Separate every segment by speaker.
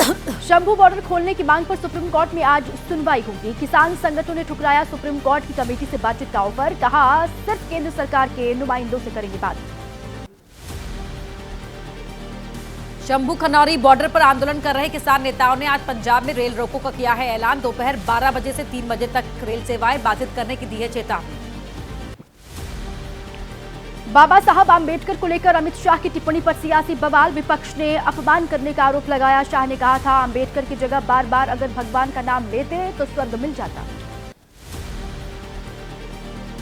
Speaker 1: Shambhu border खोलने की मांग पर सुप्रीम कोर्ट में आज सुनवाई होगी। किसान संगठनों ने ठुकराया सुप्रीम कोर्ट की कमेटी से बातचीत का ऑफर, कहा सिर्फ केंद्र सरकार के नुमाइंदों से करेंगे बात।
Speaker 2: शंभू खनौरी बॉर्डर पर आंदोलन कर रहे किसान नेताओं ने आज पंजाब में रेल रोको का किया है ऐलान। दोपहर 12 बजे से 3 बजे तक रेल सेवाएं बाधित करने की दी है चेतावनी।
Speaker 1: बाबा साहब आंबेडकर को लेकर अमित शाह की टिप्पणी पर सियासी बवाल, विपक्ष ने अपमान करने का आरोप लगाया। शाह ने कहा था आंबेडकर की जगह बार बार अगर भगवान का नाम लेते तो स्वर्ग मिल जाता।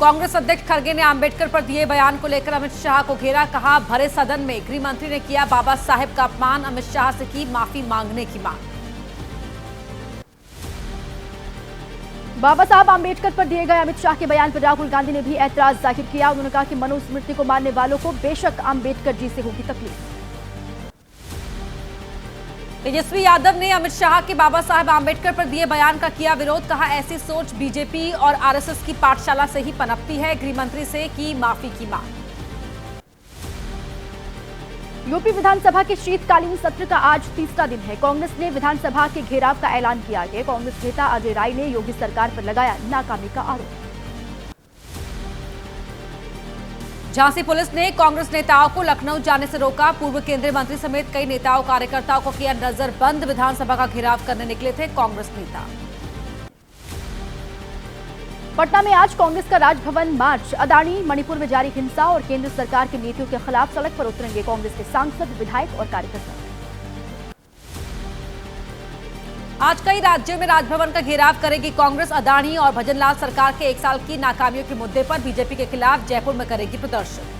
Speaker 2: कांग्रेस अध्यक्ष खड़गे ने आंबेडकर पर दिए बयान को लेकर अमित शाह को घेरा, कहा भरे सदन में गृह मंत्री ने किया बाबा साहेब का अपमान, अमित शाह से की माफी मांगने की मांग।
Speaker 1: बाबा साहब आंबेडकर पर दिए गए अमित शाह के बयान पर राहुल गांधी ने भी ऐतराज जाहिर किया। उन्होंने कहा कि मनुस्मृति को मानने वालों को बेशक आंबेडकर जी से होगी तकलीफ।
Speaker 2: तेजस्वी यादव ने अमित शाह के बाबा साहेब आंबेडकर पर दिए बयान का किया विरोध, कहा ऐसी सोच बीजेपी और आरएसएस की पाठशाला से ही पनपती है, गृह मंत्री से की माफी की मांग।
Speaker 1: यूपी विधानसभा के शीतकालीन सत्र का आज तीसरा दिन है। कांग्रेस ने विधानसभा के घेराव का ऐलान किया है। कांग्रेस नेता अजय राय ने योगी सरकार पर लगाया नाकामी का आरोप।
Speaker 2: झांसी पुलिस ने कांग्रेस नेताओं को लखनऊ जाने से रोका। पूर्व केंद्रीय मंत्री समेत कई नेताओं कार्यकर्ताओं को किया नजरबंद। विधानसभा का घेराव करने निकले थे कांग्रेस नेता। पटना में आज कांग्रेस का राजभवन मार्च, अदानी मणिपुर में जारी हिंसा और केंद्र सरकार की नीतियों के खिलाफ सड़क पर उतरेंगे कांग्रेस के सांसद, विधायक और कार्यकर्ता। आज कई राज्यों में राजभवन का घेराव करेगी कांग्रेस। अदानी और भजनलाल सरकार के 1 साल की नाकामियों के मुद्दे पर बीजेपी के खिलाफ जयपुर में करेगी प्रदर्शन।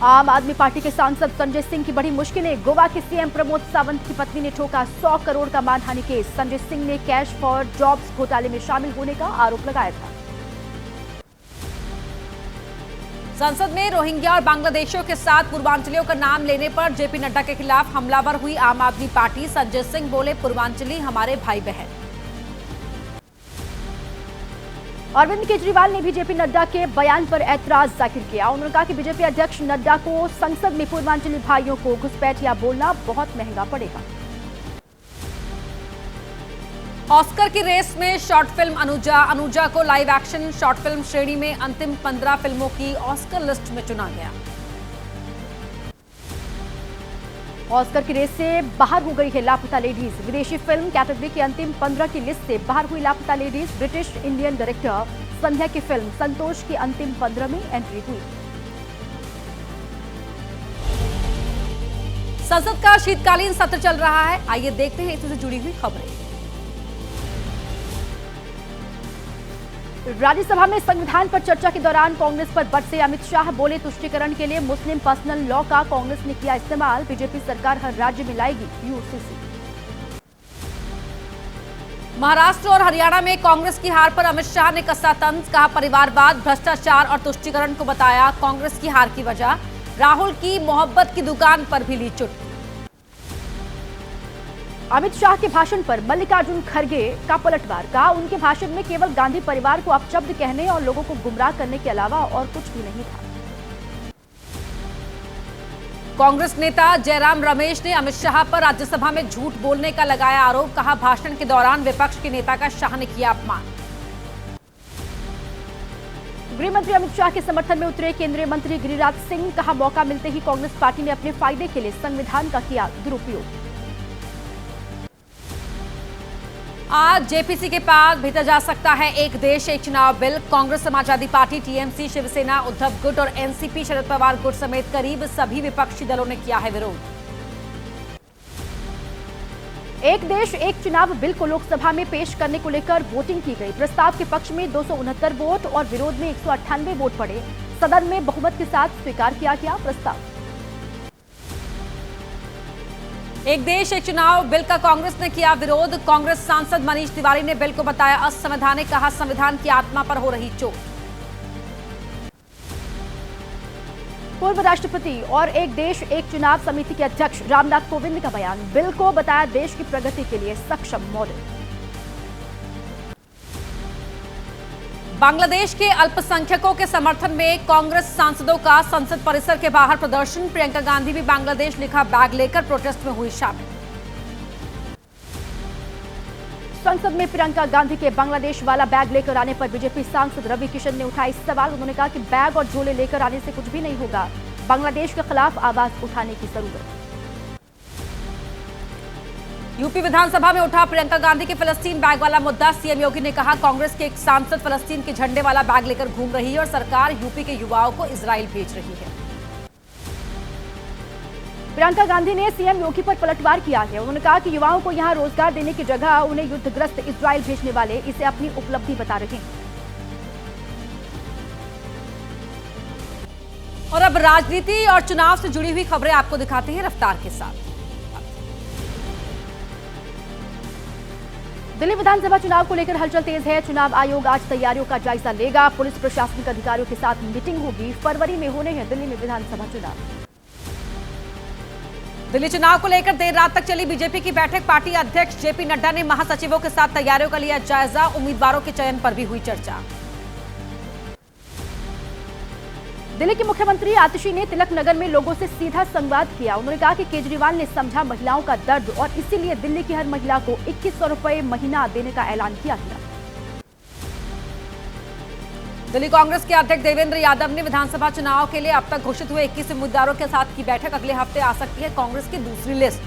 Speaker 2: आम आदमी पार्टी के सांसद संजय सिंह की बड़ी मुश्किलें, गोवा के सीएम प्रमोद सावंत की पत्नी ने ठोका 100 करोड़ का मानहानि केस। संजय सिंह ने कैश फॉर जॉब्स घोटाले में शामिल होने का आरोप लगाया था। संसद में रोहिंग्या और बांग्लादेशियों के साथ पूर्वांचलियों का नाम लेने पर जेपी नड्डा के खिलाफ हमलावर हुई आम आदमी पार्टी। संजय सिंह बोले पूर्वांचली हमारे भाई बहन। अरविंद केजरीवाल ने भी जेपी नड्डा के बयान पर ऐतराज जाहिर किया। उन्होंने कहा कि बीजेपी अध्यक्ष नड्डा को संसद में पूर्वांचली भाइयों को घुसपैठिया बोलना बहुत महंगा पड़ेगा। ऑस्कर की रेस में शॉर्ट फिल्म अनुजा को लाइव एक्शन शॉर्ट फिल्म श्रेणी में अंतिम 15 फिल्मों की ऑस्कर लिस्ट में चुना गया। ऑस्कर की रेस से बाहर हो गई है लापता लेडीज। विदेशी फिल्म कैटेगरी की अंतिम 15 की लिस्ट से बाहर हुई लापता लेडीज। ब्रिटिश इंडियन डायरेक्टर संध्या की फिल्म संतोष की अंतिम 15 में एंट्री हुई। संसद का शीतकालीन सत्र चल रहा है, आइए देखते हैं इससे जुड़ी हुई खबरें। राज्यसभा में संविधान पर चर्चा के दौरान कांग्रेस पर बरसे अमित शाह, बोले तुष्टीकरण के लिए मुस्लिम पर्सनल लॉ का कांग्रेस ने किया इस्तेमाल। बीजेपी सरकार हर राज्य में लाएगी यूसीसी। महाराष्ट्र और हरियाणा में कांग्रेस की हार पर अमित शाह ने कसा तंज, कहा परिवारवाद, भ्रष्टाचार और तुष्टीकरण को बताया कांग्रेस की हार की वजह। राहुल की मोहब्बत की दुकान पर भी ली चुटकी। अमित शाह के भाषण पर मल्लिकार्जुन खड़गे का पलटवार, कहा उनके भाषण में केवल गांधी परिवार को अपशब्द कहने और लोगों को गुमराह करने के अलावा और कुछ भी नहीं था। कांग्रेस नेता जयराम रमेश ने अमित शाह पर राज्यसभा में झूठ बोलने का लगाया आरोप, कहा भाषण के दौरान विपक्ष के नेता का शाह ने किया अपमान। गृह मंत्री अमित शाह के समर्थन में उतरे केंद्रीय मंत्री गिरिराज सिंह, कहा मौका मिलते ही कांग्रेस पार्टी ने अपने फायदे के लिए संविधान का किया दुरुपयोग। आज जेपीसी के पास भेजा जा सकता है एक देश एक चुनाव बिल। कांग्रेस, समाजवादी पार्टी, टीएमसी, शिवसेना, उद्धव गुट और एनसीपी, शरद पवार गुट समेत करीब सभी विपक्षी दलों ने किया है विरोध। एक देश एक चुनाव बिल को लोकसभा में पेश करने को लेकर वोटिंग की गई। प्रस्ताव के पक्ष में 269 वोट और विरोध में 198 वोट पड़े। सदन में बहुमत के साथ स्वीकार किया गया प्रस्ताव। एक देश एक चुनाव बिल का कांग्रेस ने किया विरोध। कांग्रेस सांसद मनीष तिवारी ने बिल को बताया असंवैधानिक, कहा संविधान की आत्मा पर हो रही चोट। पूर्व राष्ट्रपति और एक देश एक चुनाव समिति के अध्यक्ष रामनाथ कोविंद का बयान, बिल को बताया देश की प्रगति के लिए सक्षम मॉडल।
Speaker 3: बांग्लादेश के अल्पसंख्यकों के समर्थन में कांग्रेस सांसदों का संसद परिसर के बाहर प्रदर्शन। प्रियंका गांधी भी बांग्लादेश लिखा बैग लेकर प्रोटेस्ट में हुई शामिल।
Speaker 1: संसद में प्रियंका गांधी के बांग्लादेश वाला बैग लेकर आने पर बीजेपी सांसद रवि किशन ने उठाए सवाल। उन्होंने कहा कि बैग और झोले लेकर आने से कुछ भी नहीं होगा, बांग्लादेश के खिलाफ आवाज उठाने की जरूरत।
Speaker 3: यूपी विधानसभा में उठा प्रियंका गांधी के फिलिस्तीन बैग वाला मुद्दा। सीएम योगी ने कहा कांग्रेस के एक सांसद फिलिस्तीन के झंडे वाला बैग लेकर घूम रही है और सरकार यूपी के युवाओं को इजराइल भेज रही है।
Speaker 1: प्रियंका गांधी ने सीएम योगी पर पलटवार किया है। उन्होंने कहा कि युवाओं को यहां रोजगार देने की जगह उन्हें युद्धग्रस्त इजराइल भेजने वाले इसे अपनी उपलब्धि बता रहे हैं।
Speaker 3: और अब राजनीति और चुनाव से जुड़ी हुई खबरें आपको दिखाते हैं रफ्तार के साथ।
Speaker 1: दिल्ली विधानसभा चुनाव को लेकर हलचल तेज है। चुनाव आयोग आज तैयारियों का जायजा लेगा। पुलिस प्रशासनिक अधिकारियों के साथ मीटिंग होगी। फरवरी में होने हैं दिल्ली में विधानसभा चुनाव।
Speaker 3: दिल्ली चुनाव को लेकर देर रात तक चली बीजेपी की बैठक। पार्टी अध्यक्ष जेपी नड्डा ने महासचिवों के साथ तैयारियों का लिया जायजा। उम्मीदवारों के चयन पर भी हुई चर्चा।
Speaker 1: दिल्ली के मुख्यमंत्री आतिशी ने तिलक नगर में लोगों से सीधा संवाद किया। उन्होंने कहा कि केजरीवाल ने समझा महिलाओं का दर्द और इसीलिए दिल्ली की हर महिला को 2100 रुपए महीना देने का ऐलान किया गया।
Speaker 3: दिल्ली कांग्रेस के अध्यक्ष देवेंद्र यादव ने विधानसभा चुनाव के लिए अब तक घोषित हुए 21 उम्मीदवारों के साथ की बैठक। अगले हफ्ते आ सकती है कांग्रेस की दूसरी लिस्ट।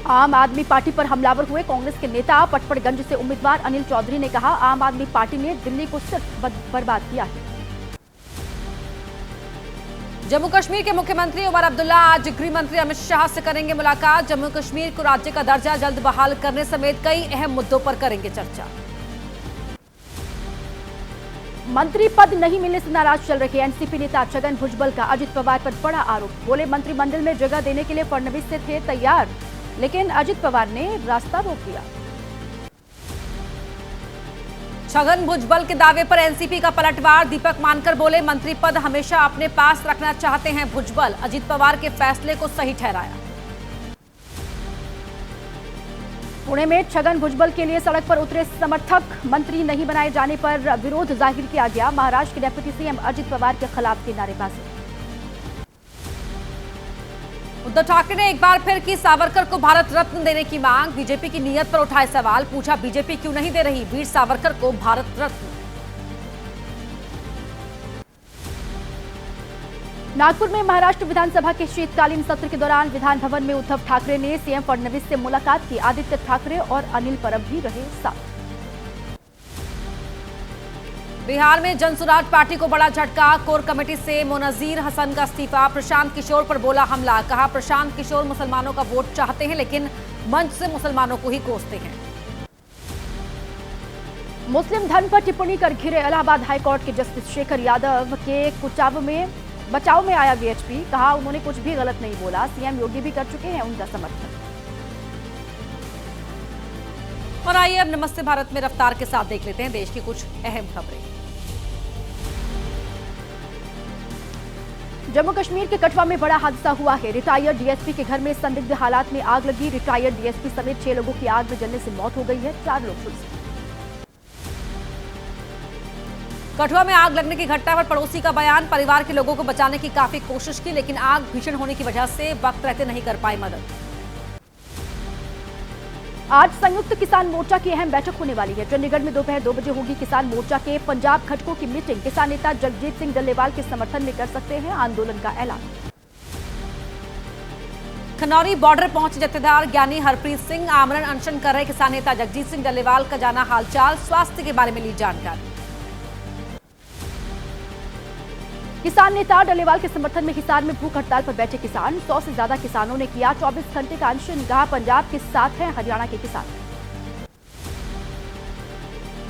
Speaker 1: आम आदमी पार्टी पर हमलावर हुए कांग्रेस के नेता पटपड़गंज से उम्मीदवार अनिल चौधरी ने कहा आम आदमी पार्टी ने दिल्ली को सिर्फ बर्बाद किया है।
Speaker 3: जम्मू कश्मीर के मुख्यमंत्री उमर अब्दुल्ला आज गृह मंत्री अमित शाह से करेंगे मुलाकात। जम्मू कश्मीर को राज्य का दर्जा जल्द बहाल करने समेत कई अहम मुद्दों पर करेंगे चर्चा।
Speaker 1: मंत्री पद नहीं मिलने से नाराज चल रहे एनसीपी नेता छगन भुजबल का अजित पवार पर बड़ा आरोप। बोले मंत्रिमंडल में जगह देने के लिए फडणवीस से थे तैयार, लेकिन अजित पवार ने रास्ता रोक दिया।
Speaker 3: छगन भुजबल के दावे पर एनसीपी का पलटवार। दीपक मानकर बोले मंत्री पद हमेशा अपने पास रखना चाहते हैं भुजबल। अजित पवार के फैसले को सही ठहराया।
Speaker 1: पुणे में छगन भुजबल के लिए सड़क पर उतरे समर्थक। मंत्री नहीं बनाए जाने पर विरोध जाहिर किया गया। महाराष्ट्र के डिप्टी सीएम अजित पवार के खिलाफ की नारेबाजी।
Speaker 3: उद्धव ठाकरे ने एक बार फिर की सावरकर को भारत रत्न देने की मांग। बीजेपी की नीयत पर उठाए सवाल। पूछा बीजेपी क्यों नहीं दे रही वीर सावरकर को भारत रत्न।
Speaker 1: नागपुर में महाराष्ट्र विधानसभा के शीतकालीन सत्र के दौरान विधान भवन में उद्धव ठाकरे ने सीएम फडणवीस से मुलाकात की। आदित्य ठाकरे और अनिल परब भी रहे साथ।
Speaker 3: बिहार में जनसुराज पार्टी को बड़ा झटका। कोर कमेटी से मोनजीर हसन का इस्तीफा। प्रशांत किशोर पर बोला हमला। कहा प्रशांत किशोर मुसलमानों का वोट चाहते हैं लेकिन मंच से मुसलमानों को ही कोसते हैं।
Speaker 1: मुस्लिम धर्म पर टिप्पणी कर घिरे इलाहाबाद हाईकोर्ट के जस्टिस शेखर यादव के बचाव में आया वीएचपी। कहा उन्होंने कुछ भी गलत नहीं बोला। सीएम योगी भी कर चुके हैं उनका समर्थन।
Speaker 3: और आइए अब नमस्ते भारत में रफ्तार के साथ देख लेते हैं देश की कुछ अहम खबरें।
Speaker 1: जम्मू कश्मीर के कठुआ में बड़ा हादसा हुआ है। रिटायर्ड डीएसपी के घर में संदिग्ध हालात में आग लगी। रिटायर्ड डीएसपी समेत 6 लोगों की आग में जलने से मौत हो गई है। 4 लोग झुलसे।
Speaker 3: कठुआ में आग लगने की घटना पर पड़ोसी का बयान। परिवार के लोगों को बचाने की काफी कोशिश की लेकिन आग भीषण होने की वजह से वक्त रहते नहीं कर पाई मदद।
Speaker 1: आज संयुक्त किसान मोर्चा की अहम बैठक होने वाली है। चंडीगढ़ में दोपहर 2 बजे होगी किसान मोर्चा के पंजाब घटकों की मीटिंग। किसान नेता जगजीत सिंह डल्लेवाल के समर्थन में कर सकते हैं आंदोलन का ऐलान।
Speaker 3: खनौरी बॉर्डर पहुंचे जत्थेदार ज्ञानी हरप्रीत सिंह। आमरण अनशन कर रहे किसान नेता जगजीत सिंह डल्लेवाल का जाना हालचाल। स्वास्थ्य के बारे में ली जानकारी। किसान नेता डल्लेवाल के समर्थन में हिसार में भूख हड़ताल पर बैठे किसान। 100 से ज्यादा किसानों ने किया 24 घंटे का अनशन। कहा पंजाब के साथ हैं हरियाणा के किसान।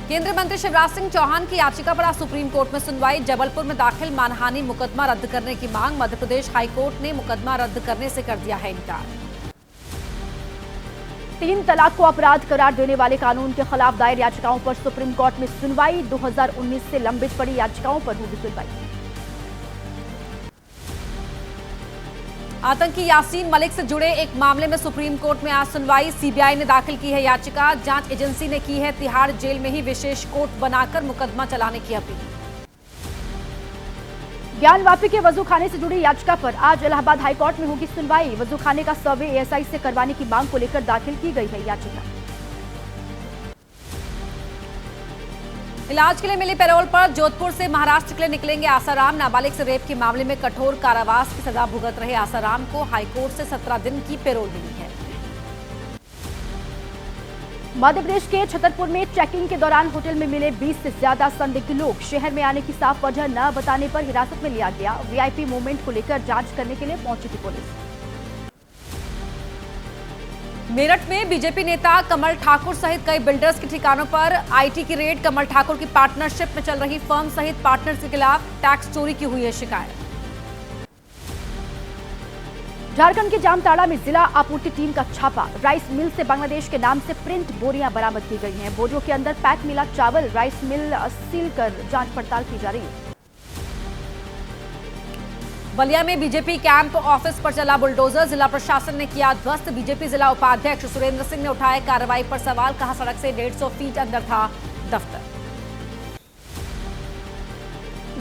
Speaker 3: केंद्रीय मंत्री शिवराज सिंह चौहान की याचिका पर आज सुप्रीम कोर्ट में सुनवाई। जबलपुर में दाखिल मानहानि मुकदमा रद्द करने की मांग। मध्य प्रदेश हाईकोर्ट ने मुकदमा रद्द करने से कर दिया है इनकार।
Speaker 1: 3 तलाक को अपराध करार देने वाले कानून के खिलाफ दायर याचिकाओं पर सुप्रीम कोर्ट में सुनवाई। 2019 से लंबित पड़ी याचिकाओं पर होगी सुनवाई।
Speaker 3: आतंकी यासीन मलिक से जुड़े एक मामले में सुप्रीम कोर्ट में आज सुनवाई। सीबीआई ने दाखिल की है याचिका। जांच एजेंसी ने की है तिहाड़ जेल में ही विशेष कोर्ट बनाकर मुकदमा चलाने की अपील।
Speaker 1: ज्ञानवापी के वजूखाने से जुड़ी याचिका पर आज इलाहाबाद हाईकोर्ट में होगी सुनवाई। वजूखाने का सर्वे एएसआई से करवाने की मांग को लेकर दाखिल की गई है याचिका।
Speaker 3: इलाज के लिए मिली पैरोल पर जोधपुर से महाराष्ट्र के लिए निकलेंगे आसाराम। नाबालिग से रेप के मामले में कठोर कारावास की सजा भुगत रहे आसाराम को हाईकोर्ट से 17 दिन की पैरोल मिली है।
Speaker 1: मध्य प्रदेश के छतरपुर में चेकिंग के दौरान होटल में मिले 20 से ज्यादा संदिग्ध लोग। शहर में आने की साफ वजह न बताने पर हिरासत में लिया गया। वीआईपी मूवमेंट को लेकर जांच करने के लिए पहुंची थी पुलिस।
Speaker 3: मेरठ में बीजेपी नेता कमल ठाकुर सहित कई बिल्डर्स के ठिकानों पर आईटी की रेड। कमल ठाकुर की पार्टनरशिप में चल रही फर्म सहित पार्टनर्स के खिलाफ टैक्स चोरी की हुई है शिकायत।
Speaker 1: झारखंड के जामताड़ा में जिला आपूर्ति टीम का छापा। राइस मिल से बांग्लादेश के नाम से प्रिंट बोरियां बरामद की गई हैं। बोरियों के अंदर पैक मिला चावल। राइस मिल सील कर जांच पड़ताल की जा रही है।
Speaker 3: बलिया में बीजेपी कैंप ऑफिस पर चला बुलडोजर। जिला प्रशासन ने किया ध्वस्त। बीजेपी जिला उपाध्यक्ष सुरेंद्र सिंह ने उठाए कार्रवाई पर सवाल। कहा सड़क से 150 फीट अंदर था दफ्तर।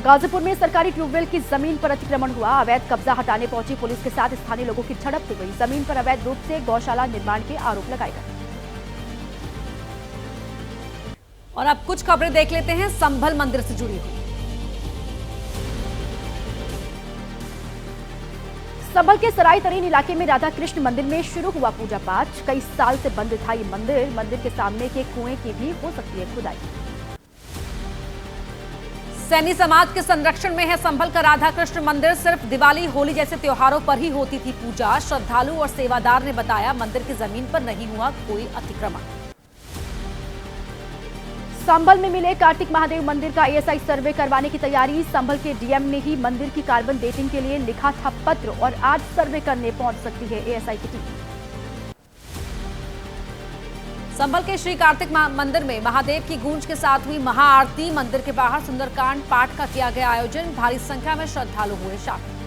Speaker 1: गाजीपुर में सरकारी ट्यूबवेल की जमीन पर अतिक्रमण हुआ। अवैध कब्जा हटाने पहुंची पुलिस के साथ स्थानीय लोगों की झड़प हो गई। जमीन पर अवैध रूप से गौशाला निर्माण के आरोप लगाए गए।
Speaker 3: और अब कुछ खबरें देख लेते हैं संभल मंदिर से जुड़ी हुई।
Speaker 1: संभल के सराय तरीन इलाके में राधा कृष्ण मंदिर में शुरू हुआ पूजा पाठ। कई साल से बंद था ये मंदिर। मंदिर के सामने के कुएं की भी हो सकती है खुदाई।
Speaker 3: सैनी समाज के संरक्षण में है संभल का राधा कृष्ण मंदिर। सिर्फ दिवाली होली जैसे त्योहारों पर ही होती थी पूजा। श्रद्धालु और सेवादार ने बताया मंदिर की जमीन पर नहीं हुआ कोई अतिक्रमण।
Speaker 1: संभल में मिले कार्तिक महादेव मंदिर का एएसआई सर्वे करवाने की तैयारी। संभल के डीएम ने ही मंदिर की कार्बन डेटिंग के लिए लिखा था पत्र और आज सर्वे करने पहुंच सकती है एएसआई की टीम।
Speaker 3: संभल के श्री कार्तिक मंदिर में महादेव की गूंज के साथ हुई महाआरती। मंदिर के बाहर सुंदरकांड पाठ का किया गया आयोजन। भारी संख्या में श्रद्धालु हुए शामिल।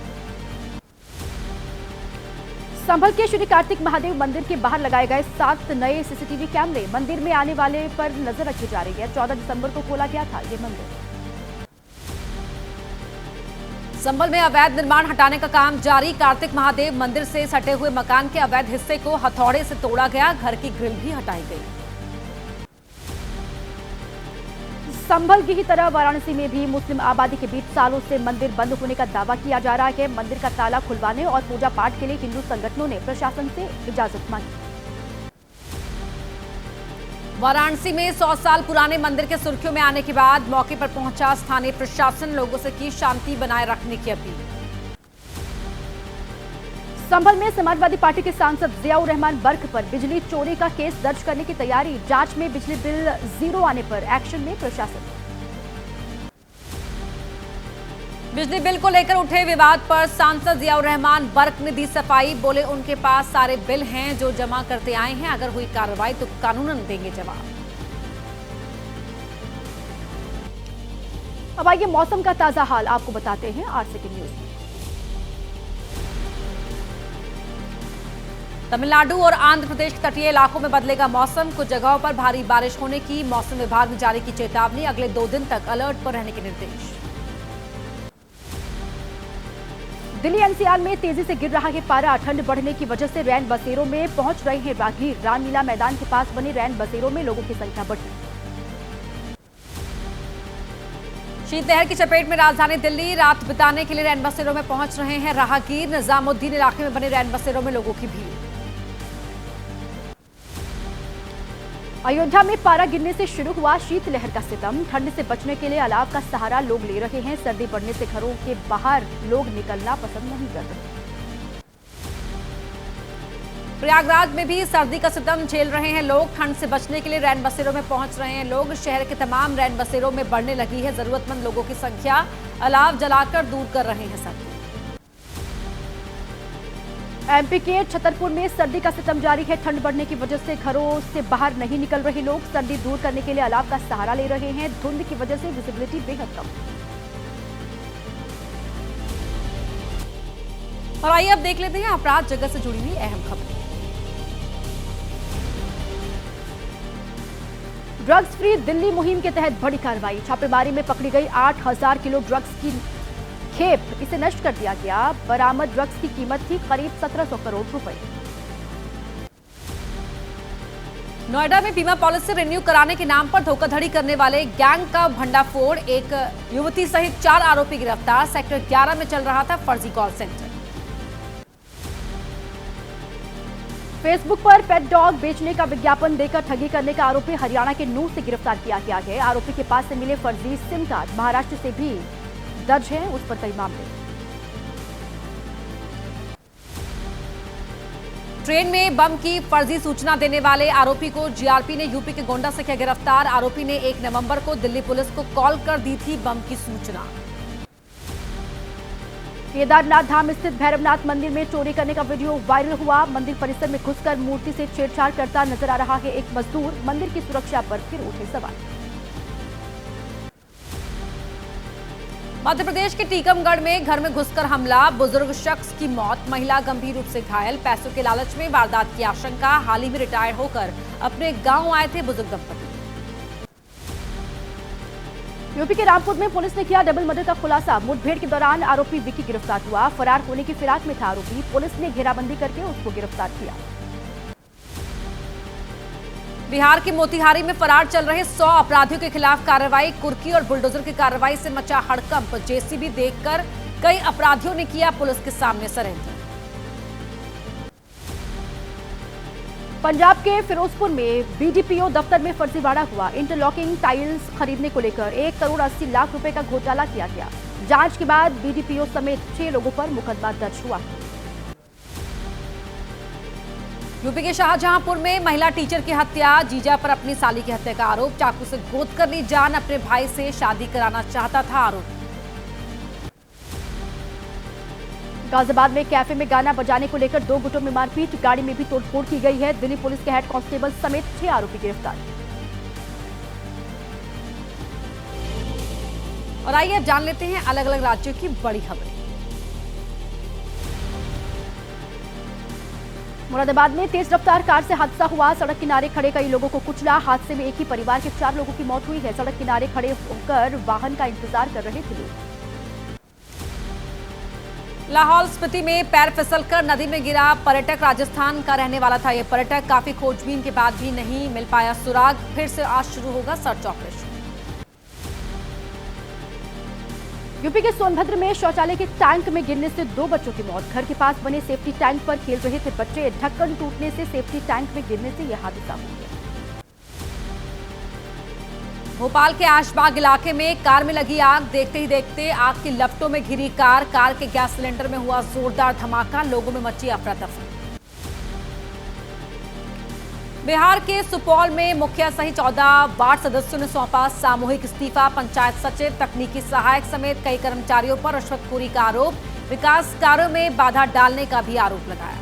Speaker 1: संभल के श्री कार्तिक महादेव मंदिर के बाहर लगाए गए 7 नए सीसीटीवी कैमरे। मंदिर में आने वाले पर नजर रखी जा रही है। 14 दिसंबर को खोला गया था ये मंदिर।
Speaker 3: संभल में अवैध निर्माण हटाने का काम जारी। कार्तिक महादेव मंदिर से सटे हुए मकान के अवैध हिस्से को हथौड़े से तोड़ा गया। घर की ग्रिल भी हटाई गई।
Speaker 1: संभल की ही तरह वाराणसी में भी मुस्लिम आबादी के बीच सालों से मंदिर बंद होने का दावा किया जा रहा है। मंदिर का ताला खुलवाने और पूजा पाठ के लिए हिंदू संगठनों ने प्रशासन से इजाजत मांगी।
Speaker 3: वाराणसी में 100 साल पुराने मंदिर के सुर्खियों में आने के बाद मौके पर पहुंचा स्थानीय प्रशासन। लोगों से की शांति बनाए रखने की अपील।
Speaker 1: संभल में समाजवादी पार्टी के सांसद जियाउर रहमान बर्क पर बिजली चोरी का केस दर्ज करने की तैयारी। जांच में बिजली बिल जीरो आने पर एक्शन में प्रशासन।
Speaker 3: बिजली बिल को लेकर उठे विवाद पर सांसद जियाउर रहमान बर्क ने दी सफाई। बोले उनके पास सारे बिल हैं जो जमा करते आए हैं। अगर हुई कार्रवाई तो कानूनन देंगे जवाब।
Speaker 1: अब आइए मौसम का ताजा हाल आपको बताते हैं आरसीके न्यूज में।
Speaker 3: तमिलनाडु और आंध्र प्रदेश के तटीय इलाकों में बदलेगा मौसम। कुछ जगहों पर भारी बारिश होने की मौसम विभाग ने जारी की चेतावनी। अगले 2 दिन तक अलर्ट पर रहने के निर्देश। दिल्ली एनसीआर में तेजी से गिर रहा है पारा। ठंड बढ़ने की वजह से रैन बसेरों में पहुंच रहे हैं राहगीर। रामलीला मैदान के पास बने रैन बसेरों में लोगों की संख्या बढ़ी। शीतलहर की चपेट में राजधानी दिल्ली। रात बिताने के लिए रैन बसेरों में पहुंच रहे हैं राहगीर। निजामुद्दीन इलाके में बने रैन बसेरों में लोगों की भीड़। अयोध्या में पारा गिरने से शुरू हुआ शीतलहर का सितम। ठंड से बचने के लिए अलाव का सहारा लोग ले रहे हैं। सर्दी बढ़ने से घरों के बाहर लोग निकलना पसंद नहीं कर रहे। प्रयागराज में भी सर्दी का सितम झेल रहे हैं लोग। ठंड से बचने के लिए रैन बसेरों में पहुंच रहे हैं लोग। शहर के तमाम रैन बसेरों में बढ़ने लगी है जरूरतमंद लोगों की संख्या। अलाव जलाकर दूर कर रहे हैं सर्दी। एमपी के छतरपुर में सर्दी का सितम जारी है। ठंड बढ़ने की वजह से घरों से बाहर नहीं निकल रहे लोग। सर्दी दूर करने के लिए अलाव का सहारा ले रहे हैं। धुंध की वजह से विजिबिलिटी बेहद कम। और आइए अब देख लेते हैं अपराध जगत से जुड़ी हुई अहम खबरें।
Speaker 1: ड्रग्स फ्री दिल्ली मुहिम के तहत बड़ी कार्रवाई। छापेमारी में पकड़ी गई 8000 किलो ड्रग्स की खेप, इसे नष्ट कर दिया गया। बरामद ड्रग्स की कीमत थी करीब 1700 करोड़ रुपए।
Speaker 3: नोएडा में बीमा पॉलिसी रिन्यू कराने के नाम पर धोखाधड़ी करने वाले गैंग का भंडाफोड़, एक युवती सहित 4 आरोपी गिरफ्तार। सेक्टर 11 में चल रहा था फर्जी कॉल सेंटर।
Speaker 1: फेसबुक पर पेट डॉग बेचने का विज्ञापन देकर ठगी करने का आरोपी हरियाणा के नूर से गिरफ्तार किया गया है। आरोपी के पास से मिले फर्जी सिम कार्ड महाराष्ट्र से भी दर्ज है, उस पर कई मामले।
Speaker 3: ट्रेन में बम की फर्जी सूचना देने वाले आरोपी को जीआरपी ने यूपी के गोंडा से किया गिरफ्तार। आरोपी ने 1 नवंबर को दिल्ली पुलिस को कॉल कर दी थी बम की सूचना।
Speaker 1: केदारनाथ धाम स्थित भैरवनाथ मंदिर में चोरी करने का वीडियो वायरल हुआ। मंदिर परिसर में घुसकर मूर्ति से छेड़छाड़ करता नजर आ रहा है एक मजदूर। मंदिर की सुरक्षा पर फिर उठे सवाल।
Speaker 3: मध्य प्रदेश के टीकमगढ़ में घर में घुसकर हमला, बुजुर्ग शख्स की मौत, महिला गंभीर रूप से घायल। पैसों के लालच में वारदात की आशंका। हाल ही में रिटायर होकर अपने गांव आए थे बुजुर्ग दंपति।
Speaker 1: यूपी के रामपुर में पुलिस ने किया डबल मर्डर का खुलासा। मुठभेड़ के दौरान आरोपी विक्की गिरफ्तार हुआ। फरार होने की फिराक में था आरोपी। पुलिस ने घेराबंदी करके उसको गिरफ्तार किया।
Speaker 3: बिहार के मोतिहारी में फरार चल रहे 100 अपराधियों के खिलाफ कार्रवाई। कुर्की और बुलडोजर की कार्रवाई से मचा हड़कंप। जेसीबी देखकर कई अपराधियों ने किया पुलिस के सामने सरेंडर।
Speaker 1: पंजाब के फिरोजपुर में बीडीपीओ दफ्तर में फर्जीवाड़ा हुआ। इंटरलॉकिंग टाइल्स खरीदने को लेकर 1 करोड़ 80 लाख रुपए का घोटाला किया गया। जांच के बाद बीडीपीओ समेत 6 लोगों पर मुकदमा दर्ज हुआ।
Speaker 3: यूपी के शाहजहांपुर में महिला टीचर की हत्या। जीजा पर अपनी साली की हत्या का आरोप। चाकू से गोद कर ली जान। अपने भाई से शादी कराना चाहता था आरोप।
Speaker 1: गाजियाबाद में कैफे में गाना बजाने को लेकर 2 गुटों में मारपीट। गाड़ी में भी तोड़फोड़ की गई है। दिल्ली पुलिस के हेड कांस्टेबल समेत 6 आरोपी गिरफ्तार।
Speaker 3: और आइए अब जान लेते हैं अलग अलग राज्यों की बड़ी खबरें।
Speaker 1: मुरादाबाद में तेज रफ्तार कार से हादसा हुआ। सड़क किनारे खड़े कई लोगों को कुचला। हादसे में एक ही परिवार के 4 लोगों की मौत हुई है। सड़क किनारे खड़े होकर वाहन का इंतजार कर रहे थे लोग।
Speaker 3: लाहौल स्पीति में पैर फिसलकर नदी में गिरा पर्यटक। राजस्थान का रहने वाला था यह पर्यटक। काफी खोजबीन के बाद भी नहीं मिल पाया सुराग। फिर से आज शुरू होगा सर्च ऑपरेशन।
Speaker 1: यूपी के सोनभद्र में शौचालय के टैंक में गिरने से 2 बच्चों की मौत। घर के पास बने सेफ्टी टैंक पर खेल रहे थे बच्चे। ढक्कन टूटने से सेफ्टी टैंक में गिरने से यह हादसा हो गया।
Speaker 3: भोपाल के आशबाग इलाके में कार में लगी आग। देखते ही देखते आग की लपटों में घिरी कार। कार के गैस सिलेंडर में हुआ जोरदार धमाका। लोगों में मची अफरा तफरी। बिहार के सुपौल में मुखिया सहित 14 वार्ड सदस्यों ने सौंपा सामूहिक इस्तीफा। पंचायत सचिव, तकनीकी सहायक समेत कई कर्मचारियों पर रिश्वतखोरी का आरोप। विकास कार्यों में बाधा डालने का भी आरोप लगाया।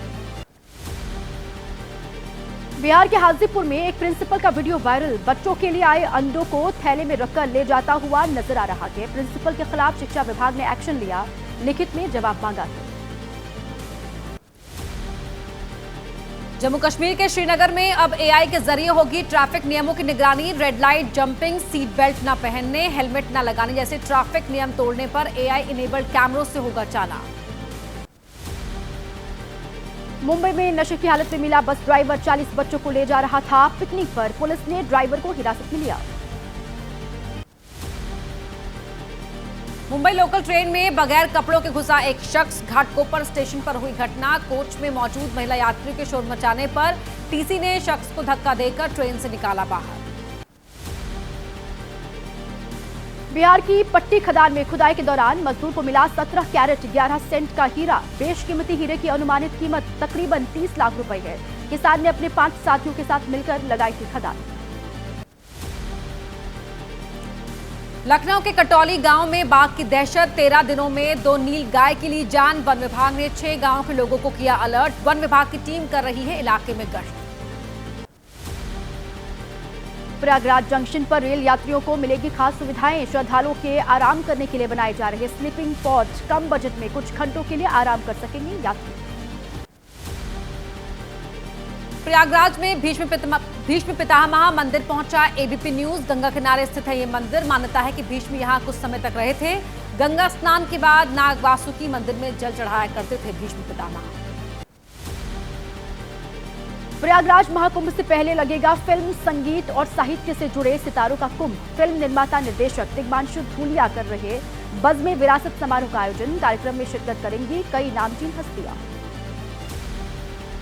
Speaker 1: बिहार के हाजीपुर में एक प्रिंसिपल का वीडियो वायरल। बच्चों के लिए आए अंडों को थैले में रखकर ले जाता हुआ नजर आ रहा है। प्रिंसिपल के खिलाफ शिक्षा विभाग ने एक्शन लिया। लिखित में जवाब मांगा है।
Speaker 3: जम्मू कश्मीर के श्रीनगर में अब एआई के जरिए होगी ट्रैफिक नियमों की निगरानी। Red light, jumping, seat belt न पहनने, हेलमेट न लगाने जैसे ट्रैफिक नियम तोड़ने पर एआई इनेबल्ड कैमरों से होगा चालान।
Speaker 1: मुंबई में नशे की हालत में मिला बस ड्राइवर। 40 बच्चों को ले जा रहा था पिकनिक पर। पुलिस ने ड्राइवर को हिरासत में लिया।
Speaker 3: मुंबई लोकल ट्रेन में बगैर कपड़ों के घुसा एक शख्स। घाटकोपर स्टेशन पर हुई घटना। कोच में मौजूद महिला यात्रियों के शोर मचाने पर टीसी ने शख्स को धक्का देकर ट्रेन से निकाला बाहर।
Speaker 1: बिहार की पट्टी खदान में खुदाई के दौरान मजदूर को मिला 17 कैरेट 11 सेंट का हीरा। बेशकीमती हीरे की अनुमानित कीमत तकरीबन 30 लाख रुपए है। किसान ने अपने 5 साथियों के साथ मिलकर लगाई थी खदान।
Speaker 3: लखनऊ के कटौली गांव में बाघ की दहशत। 13 दिनों में 2 नील गाय की ली जान। वन विभाग ने 6 गांवों के लोगों को किया अलर्ट। वन विभाग की टीम कर रही है इलाके में गश्त।
Speaker 1: प्रयागराज जंक्शन पर रेल यात्रियों को मिलेगी खास सुविधाएं। श्रद्धालुओं के आराम करने के लिए बनाए जा रहे स्लीपिंग पॉड। कम बजट में कुछ घंटों के लिए आराम कर सकेंगे यात्री।
Speaker 3: प्रयागराज में भीष्म पितामह मंदिर पहुंचा एबीपी न्यूज। गंगा किनारे स्थित है ये मंदिर। मान्यता है कि भीष्म यहां कुछ समय तक रहे थे। गंगा स्नान के बाद नाग वासुकी मंदिर में जल चढ़ाया करते थे भीष्म पितामह।
Speaker 1: प्रयागराज महाकुंभ से पहले लगेगा फिल्म, संगीत और साहित्य से जुड़े सितारों का कुंभ। फिल्म निर्माता निर्देशक दिग्मांशु धूलिया कर रहे बज़्म-ए-विरासत समारोह का आयोजन। कार्यक्रम में शिरकत करेंगी कई नामचीन हस्तियां।